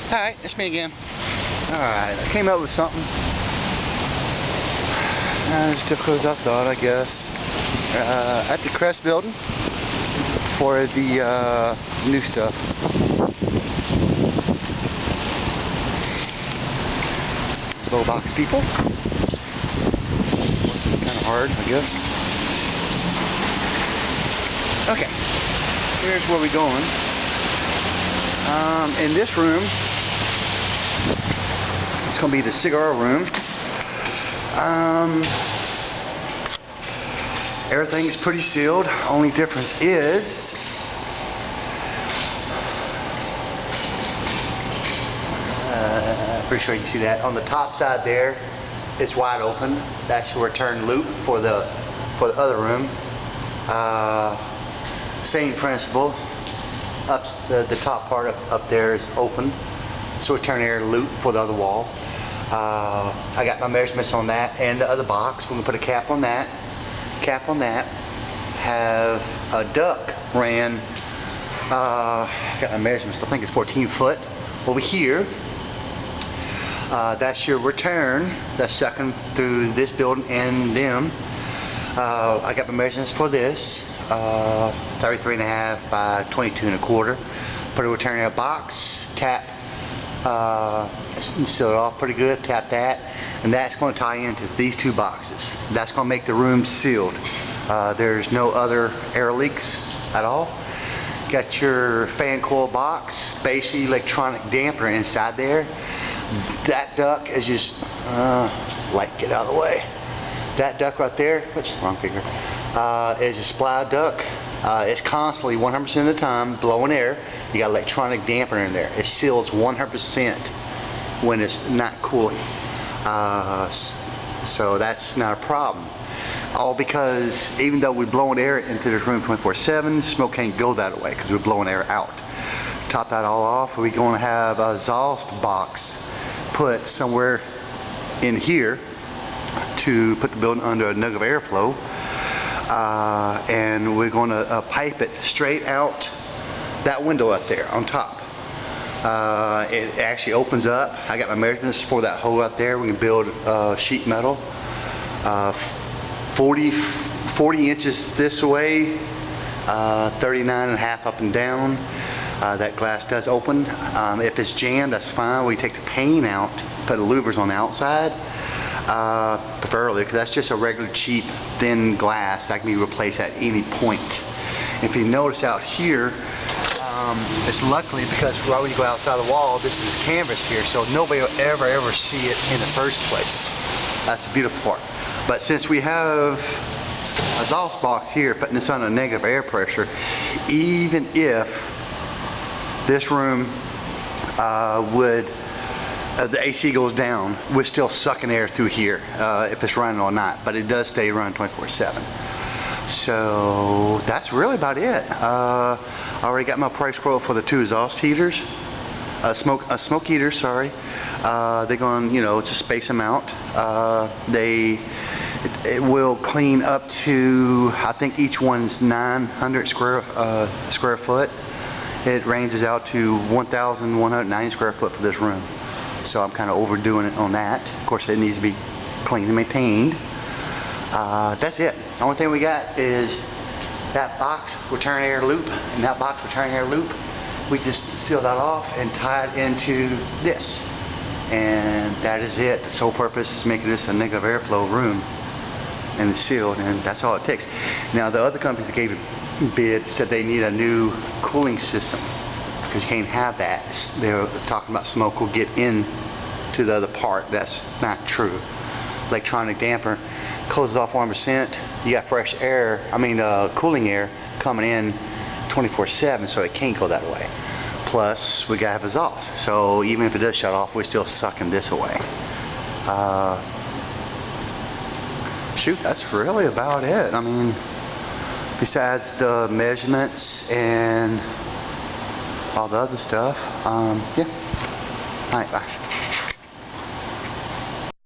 Alright, it's me again. Alright, I came up with something. Not as difficult as I thought, I guess. At the Kress building for the new stuff. Little box people. Kind of hard, I guess. Okay, here's where we're going. In this room, it's going to be the cigar room. Everything's pretty sealed. Only difference is pretty sure you can see that on the top side there. It's wide open. That's your return loop for the other room. Same principle. Up the top part up there is open, so return air loop for the other wall. I got my measurements on that and the other box. We're gonna put a cap on that. Have a duct ran. Got my measurements. I think it's 14 foot over here. That's your return. That's sucking through this building and them. I got my measurements for this. 33.5 by 22.25. Put a return air box. Tap. Seal it off pretty good. Tap that, and that's going to tie into these two boxes. That's going to make the room sealed. There's no other air leaks at all. Got your fan coil box, basically electronic damper inside there. That duct is just light, get out of the way. That duct right there, which is the wrong finger, is a supply duct. It's constantly 100% of the time blowing air. You got electronic dampener in there. It seals 100% when it's not cooling. So that's not a problem. All because even though we're blowing air into this room 24/7, smoke can't go that way because we're blowing air out. Top that all off. We're going to have a exhaust box put somewhere in here to put the building under a nug of airflow. And we're going to pipe it straight out that window up there on top. It actually opens up. I got my measurements for that hole out there. We can build sheet metal 40 inches this way, 39.5 up and down. That glass does open. If it's jammed, that's fine. We take the pane out, put the louvers on the outside. Preferably, because that's just a regular cheap thin glass that can be replaced at any point. If you notice out here, it's luckily because while we go outside the wall, this is canvas here, so nobody will ever see it in the first place. That's the beautiful part. But since we have a exhaust box here putting this on a negative air pressure, even if this room the AC goes down, we're still sucking air through here if it's running or not, but it does stay running 24/7. So that's really about it. I already got my price quote for the two exhaust heaters, smoke heaters, sorry. They're going, to space them out. It will clean up to, I think each one's 900 square foot. It ranges out to 1,190 square foot for this room. So I'm kind of overdoing it on that. Of course, it needs to be cleaned and maintained. That's it. The only thing we got is that box return air loop, and that box return air loop, we just seal that off and tie it into this. And that is it. The sole purpose is making this a negative airflow room, and it's sealed, and that's all it takes. Now, the other companies that gave a bid said they need a new cooling system, because you can't have that. They were talking about smoke will get in to the other part. That's not true. Electronic damper closes off 100%. You got fresh air, cooling air coming in 24/7, so it can't go that way. Plus, we gotta have exhaust. So even if it does shut off, we're still sucking this away. Shoot, that's really about it. Besides the measurements and all the other stuff, yeah. Alright, bye.